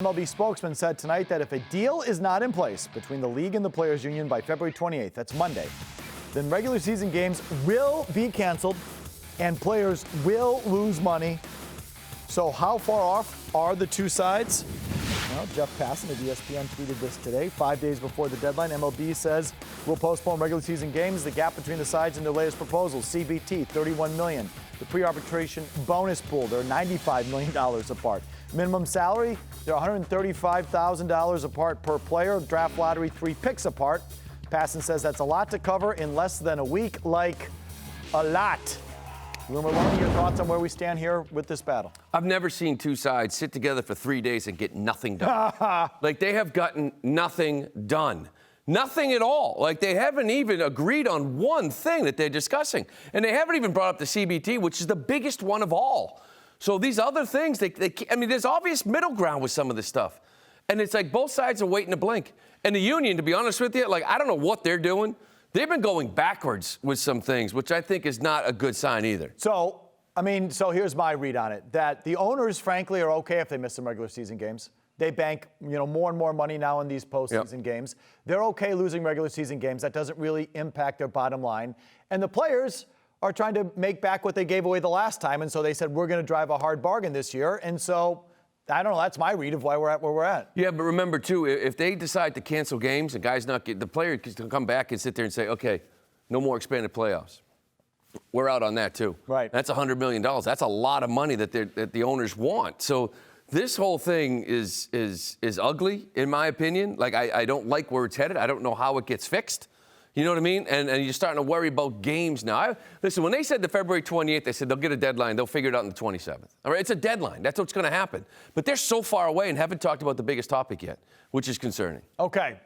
MLB spokesman said tonight that if a deal is not in place between the league and the players' union by February 28th, that's Monday, then regular season games will be canceled and players will lose money. So how far off are the two sides? Well, Jeff Passan of ESPN tweeted this today, 5 days before the deadline. MLB says we'll postpone regular season games. The gap between the sides and their latest proposals, CBT, $31 million. The pre-arbitration bonus pool, they're $95 million apart. Minimum salary, they're $135,000 apart per player. Draft lottery, 3 picks apart. Passan says that's a lot to cover in less than a week, like a lot. Merloni, your thoughts on where we stand here with this battle? I've never seen two sides sit together for 3 days and get nothing done. Like, they have gotten nothing done. Nothing at all. Like, they haven't even agreed on one thing that they're discussing. And they haven't even brought up the CBT, which is the biggest one of all. So these other things, I mean, there's obvious middle ground with some of this stuff. And it's like both sides are waiting to blink. And the union, to be honest with you, like, I don't know what they're doing. They've been going backwards with some things, which I think is not a good sign either. So here's my read on it, that the owners, frankly, are okay if they miss some regular season games. They bank, more and more money now in these postseason games. They're okay losing regular season games. That doesn't really impact their bottom line. And the players are trying to make back what they gave away the last time, and so they said, we're going to drive a hard bargain this year. And so, I don't know, that's my read of why we're at where we're at. Yeah, but remember, too, if they decide to cancel games and guys not get, the player can come back and sit there and say, okay, no more expanded playoffs. We're out on that, too. Right. That's $100 million. That's a lot of money that the owners want. So this whole thing is ugly, in my opinion. Like, I don't like where it's headed. I don't know how it gets fixed. You know what I mean? And you're starting to worry about games now. Listen, when they said the February 28th, they said they'll get a deadline. They'll figure it out on the 27th. All right, it's a deadline. That's what's going to happen. But they're so far away and haven't talked about the biggest topic yet, which is concerning. Okay.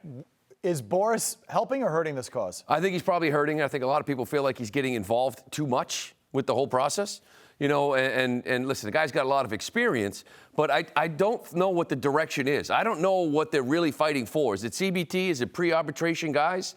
Is Boris helping or hurting this cause? I think he's probably hurting. I think a lot of people feel like he's getting involved too much with the whole process. And listen, the guy's got a lot of experience, but I don't know what the direction is. I don't know what they're really fighting for. Is it CBT? Is it pre-arbitration guys?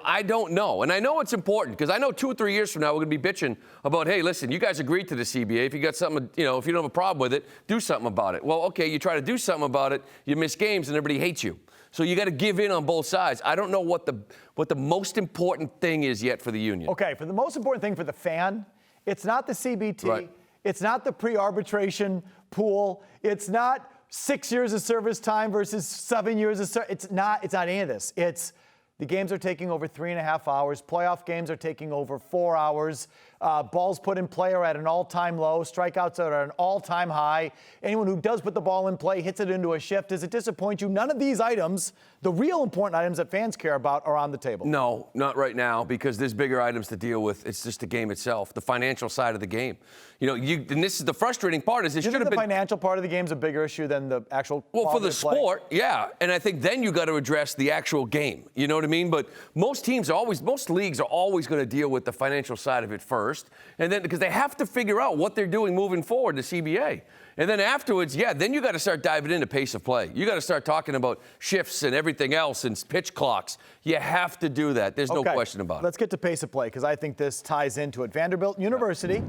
I don't know. And I know it's important because I know 2 or 3 years from now we're going to be bitching about, hey, listen, you guys agreed to the CBA. If you got something, if you don't have a problem with it, do something about it. Well, okay, you try to do something about it, you miss games and everybody hates you. So you got to give in on both sides. I don't know what the most important thing is yet for the union. Okay, for the most important thing for the fan, it's not the CBT. Right. It's not the pre-arbitration pool. It's not 6 years of service time versus 7 years of service. It's not any of this. It's the games are taking over 3.5 hours. Playoff games are taking over 4 hours. Balls put in play are at an all-time low. Strikeouts are at an all-time high. Anyone who does put the ball in play hits it into a shift. Does it disappoint you? None of these items, the real important items that fans care about, are on the table. No, not right now, because there's bigger items to deal with. It's just the game itself, the financial side of the game. And this is the frustrating part. Is it should have been the financial part of the game is a bigger issue than the actual. Well, for the play? sport, yeah, and I think then you got to address the actual game. You know what I mean? But most leagues are always going to deal with the financial side of it first, and then because they have to figure out what they're doing moving forward, the CBA. And then afterwards, then you got to start diving into pace of play. You got to start talking about shifts and everything else and pitch clocks. You have to do that. There's no question about it. Let's get to pace of play because I think this ties into it. Vanderbilt University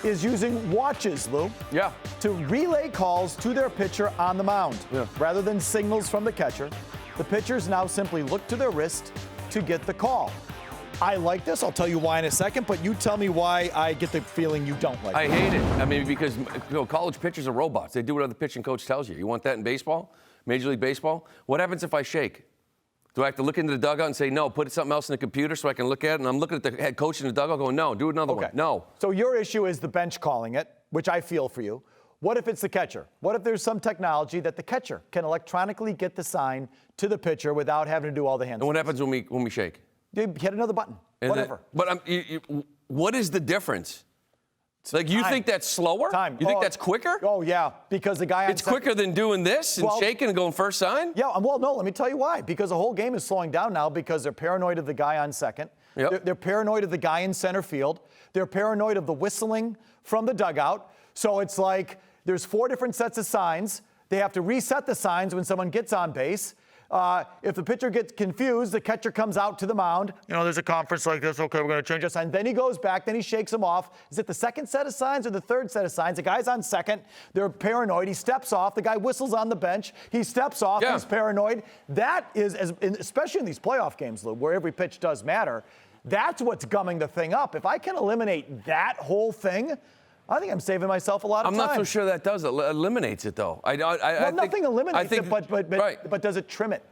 is using watches, Lou, to relay calls to their pitcher on the mound. Rather than signals from the catcher, the pitchers now simply look to their wrist to get the call. I like this. I'll tell you why in a second, but you tell me why I get the feeling you don't like it. I hate it. I mean, because college pitchers are robots. They do whatever the pitching coach tells you. You want that in baseball? Major League Baseball? What happens if I shake? Do I have to look into the dugout and say, no, put something else in the computer so I can look at it? And I'm looking at the head coach in the dugout going, no, do another one. No. So your issue is the bench calling it, which I feel for you. What if it's the catcher? What if there's some technology that the catcher can electronically get the sign to the pitcher without having to do all the hands? And what happens when we shake? You hit another button. Whatever. What is the difference? Like, you think that's slower? Time. You think that's quicker? Oh, yeah, because the guy on It's quicker than doing this and shaking and going first sign? Yeah, well, no, let me tell you why. Because the whole game is slowing down now because they're paranoid of the guy on second. Yep. They're paranoid of the guy in center field. They're paranoid of the whistling from the dugout. So it's like there's 4 different sets of signs. They have to reset the signs when someone gets on base. If the pitcher gets confused, the catcher comes out to the mound. There's a conference like this. Okay, we're going to change our sign. Then he goes back. Then he shakes them off. Is it the second set of signs or the third set of signs? The guy's on second. They're paranoid. He steps off. The guy whistles on the bench. He steps off. Yeah. He's paranoid. That is, especially in these playoff games, Lou, where every pitch does matter, that's what's gumming the thing up. If I can eliminate that whole thing, I think I'm saving myself a lot of time. I'm not so sure that does eliminates it, though. Nothing eliminates it, right. but does it trim it?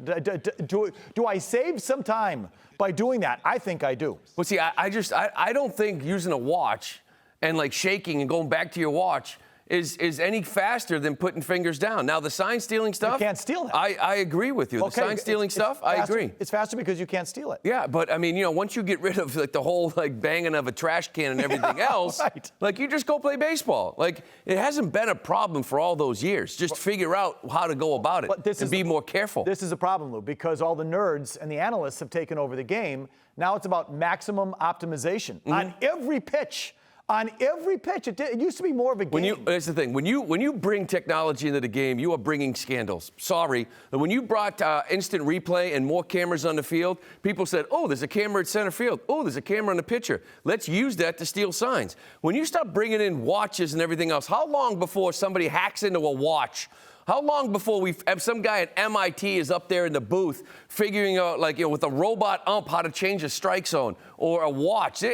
Do I save some time by doing that? I think I do. Well, see, I don't think using a watch and like shaking and going back to your watch is any faster than putting fingers down. Now, the sign stealing stuff, you can't steal that. I agree with you. Okay, the sign stealing stuff, I agree. It's faster because you can't steal it. Yeah, but I mean, once you get rid of like the whole like banging of a trash can and everything else, right. like you just go play baseball. Like it hasn't been a problem for all those years. Just figure out how to go about it and be more careful. This is a problem, Lou, because all the nerds and the analysts have taken over the game. Now it's about maximum optimization on every pitch. On every pitch, it used to be more of a game. That's the thing. When you bring technology into the game, you are bringing scandals. Sorry, but when you brought instant replay and more cameras on the field, people said, "Oh, there's a camera at center field. Oh, there's a camera on the pitcher. Let's use that to steal signs." When you start bringing in watches and everything else, how long before somebody hacks into a watch? How long before we have some guy at MIT is up there in the booth figuring out, with a robot ump, how to change a strike zone or a watch?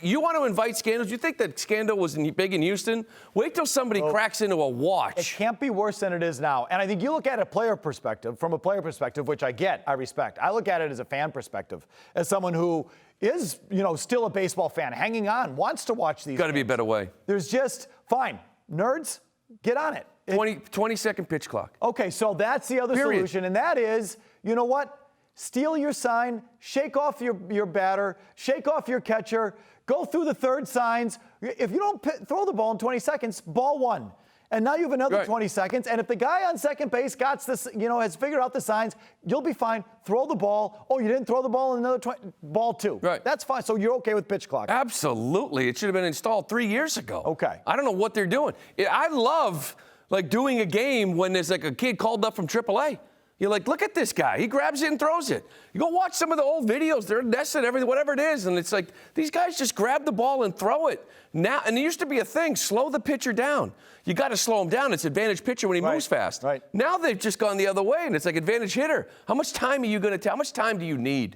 You want to invite scandals? You think that scandal was big in Houston? Wait till somebody cracks into a watch. It can't be worse than it is now. And I think you look at a player perspective, from a player perspective, which I get, I respect. I look at it as a fan perspective, as someone who is, still a baseball fan, hanging on, wants to watch these. Got to be a better way. There's just, fine, nerds, get on it. 20-second pitch clock. Okay, so that's the other solution, and that is, you know what? Steal your sign, shake off your batter, shake off your catcher, go through the third signs. If you don't throw the ball in 20 seconds, ball one. And now you have another 20 seconds, and if the guy on second base got this, has figured out the signs, you'll be fine. Throw the ball. Oh, you didn't throw the ball in another ball two. Right. That's fine. So you're okay with pitch clock? Absolutely. It should have been installed 3 years ago. Okay. I don't know what they're doing. I love doing a game when there's a kid called up from AAA. You're like, look at this guy. He grabs it and throws it. You go watch some of the old videos. They're nested, everything, whatever it is. And it's like, these guys just grab the ball and throw it. Now, and there used to be a thing, slow the pitcher down. You got to slow him down. It's advantage pitcher when he moves fast. Right. Now they've just gone the other way, and it's like advantage hitter. How much time are you going to take? How much time do you need?